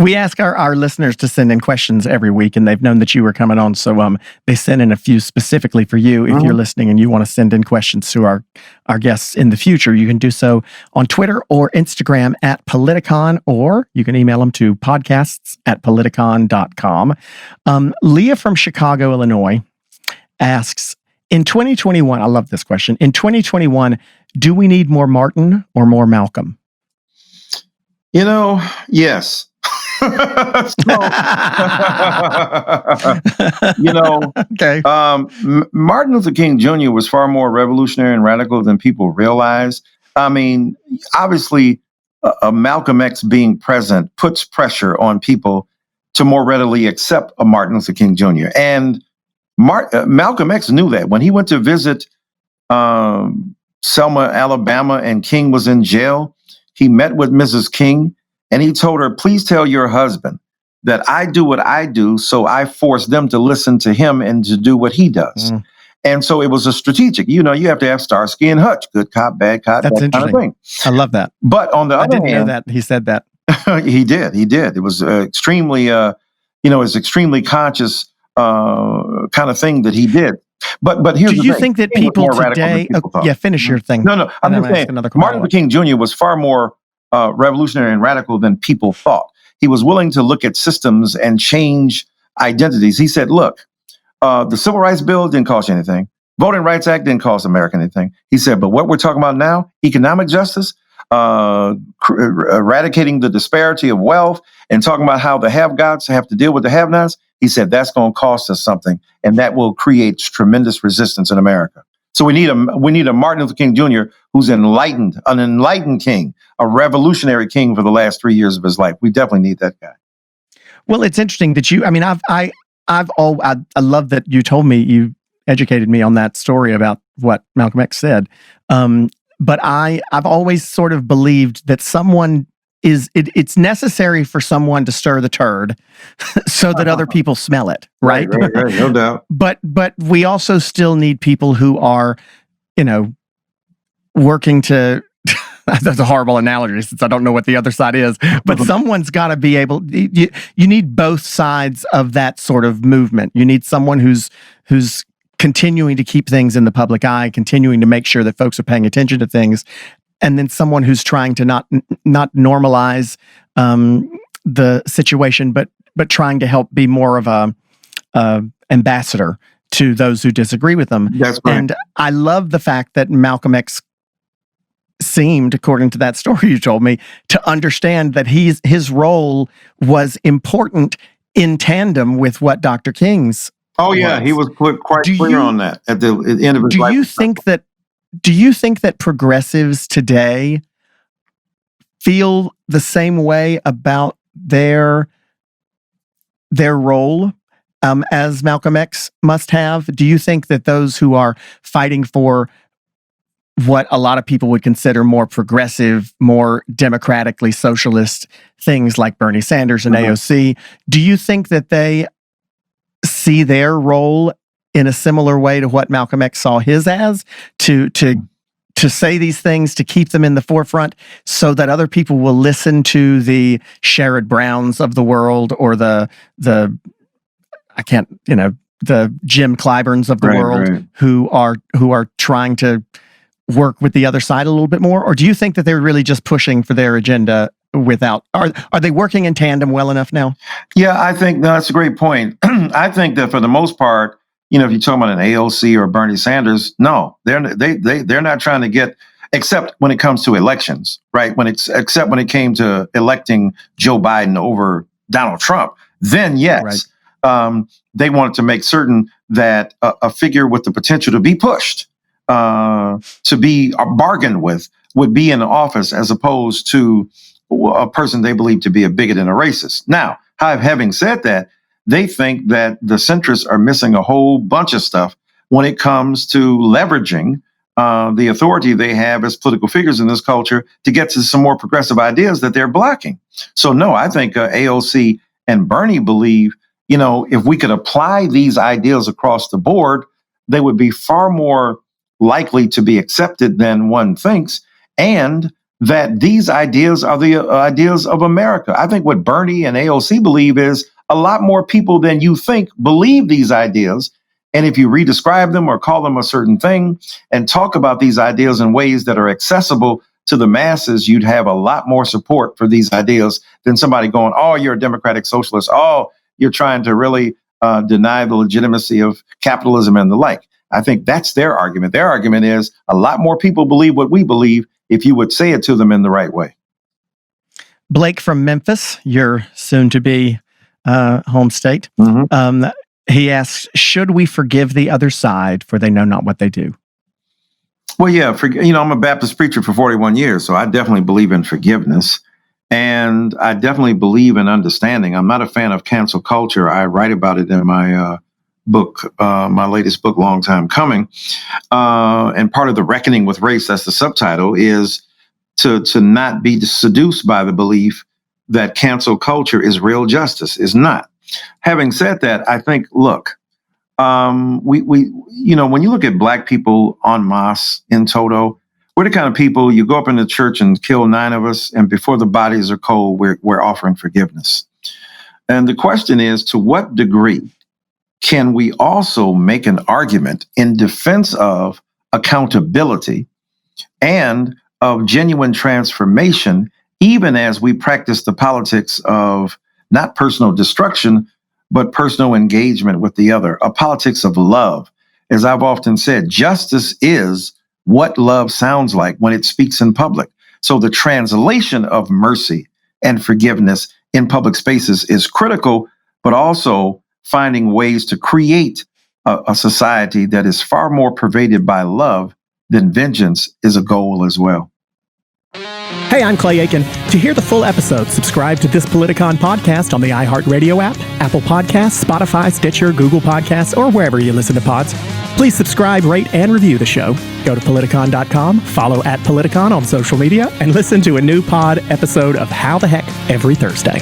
We ask our listeners to send in questions every week, and they've known that you were coming on, so they send in a few specifically for you. If you're listening and you want to send in questions to our guests in the future, you can do so on Twitter or Instagram at Politicon, or you can email them to podcasts@politicon.com. Leah from Chicago, Illinois asks, in 2021, I love this question, in 2021, do we need more Martin or more Malcolm? Yes. Okay. Martin Luther King Jr. was far more revolutionary and radical than people realize. I mean, obviously, Malcolm X being present puts pressure on people to more readily accept a Martin Luther King Jr. And Malcolm X knew that when he went to visit Selma, Alabama, and King was in jail. He met with Mrs. King. And he told her, please tell your husband that I do what I do, so I force them to listen to him and to do what he does. And so it was a strategic, you have to have Starsky and Hutch, good cop, bad cop, that's that interesting. kind of thing. I love that. But on the other hand, I didn't know that he said that. He did. It was extremely, extremely conscious kind of thing that he did. But here's the thing. Do you think that people today, finish your thing. No, I'm just saying, Martin Luther King Jr. was far more revolutionary and radical than people thought. He was willing to look at systems and change identities. He said, look, the Civil Rights Bill didn't cost you anything. Voting Rights Act didn't cost America anything. He said, but what we're talking about now, economic justice, eradicating the disparity of wealth and talking about how the have-gots have to deal with the have-nots, he said, that's going to cost us something, and that will create tremendous resistance in America. So we need a Martin Luther King Jr. who's an enlightened king, a revolutionary king for the last 3 years of his life. We definitely need that guy. Well, it's interesting that I love that you told me, you educated me on that story about what Malcolm X said. But I've always sort of believed that it's necessary for someone to stir the turd so that other people smell it, right? Right, no doubt. But we also still need people who are, working to, that's a horrible analogy since I don't know what the other side is, but someone's got to be able, you need both sides of that sort of movement. You need someone who's continuing to keep things in the public eye, continuing to make sure that folks are paying attention to things, and then someone who's trying to not normalize the situation, but trying to help be more of a ambassador to those who disagree with them. That's right. And I love the fact that Malcolm X seemed, according to that story you told me, to understand that his role was important in tandem with what Dr. King's. Oh yeah, he was quite clear on that at the end of his life. Do you think that progressives today feel the same way about their role as Malcolm X must have? Do you think that those who are fighting for what a lot of people would consider more progressive, more democratically socialist things like Bernie Sanders and AOC, do you think that they see their role in a similar way to what Malcolm X saw his as, to say these things, to keep them in the forefront so that other people will listen to the Sherrod Browns of the world or the Jim Clyburns of the world who are trying to work with the other side a little bit more? Or do you think that they're really just pushing for their agenda are they working in tandem well enough now? Yeah, I think that's a great point. I think that for the most part, if you're talking about an AOC or Bernie Sanders, no, they're not trying to get, except when it comes to elections, right? Except when it came to electing Joe Biden over Donald Trump, then yes, they wanted to make certain that a figure with the potential to be pushed, to be bargained with, would be in office as opposed to a person they believe to be a bigot and a racist. Now, having said that, they think that the centrists are missing a whole bunch of stuff when it comes to leveraging the authority they have as political figures in this culture to get to some more progressive ideas that they're blocking. So no, I think AOC and Bernie believe, if we could apply these ideas across the board, they would be far more likely to be accepted than one thinks. And that these ideas are the ideas of America. I think what Bernie and AOC believe is a lot more people than you think believe these ideas. And if you redescribe them or call them a certain thing and talk about these ideas in ways that are accessible to the masses, you'd have a lot more support for these ideas than somebody going, oh, you're a democratic socialist. Oh, you're trying to really deny the legitimacy of capitalism and the like. I think that's their argument. Their argument is a lot more people believe what we believe if you would say it to them in the right way. Blake from Memphis, your soon-to-be home state. He asks, should we forgive the other side for they know not what they do? Well, yeah, I'm a Baptist preacher for 41 years, so I definitely believe in forgiveness. And I definitely believe in understanding. I'm not a fan of cancel culture. I write about it in my book, my latest book, Long Time Coming. And part of the reckoning with race, that's the subtitle, is to not be seduced by the belief that cancel culture is real justice. Is not. Having said that, I think, look, when you look at Black people en masse in toto, we're the kind of people, you go up in the church and kill 9 of us, and before the bodies are cold, we're offering forgiveness. And the question is, to what degree can we also make an argument in defense of accountability and of genuine transformation, even as we practice the politics of not personal destruction, but personal engagement with the other, a politics of love? As I've often said, justice is what love sounds like when it speaks in public. So the translation of mercy and forgiveness in public spaces is critical, but also finding ways to create a society that is far more pervaded by love than vengeance is a goal as well. Hey, I'm Clay Aiken. To hear the full episode, subscribe to This Politicon podcast on the iHeartRadio app, Apple Podcasts, Spotify, Stitcher, Google Podcasts, or wherever you listen to pods. Please subscribe, rate, and review the show. Go to Politicon.com, follow @Politicon on social media, and listen to a new pod episode of How the Heck every Thursday.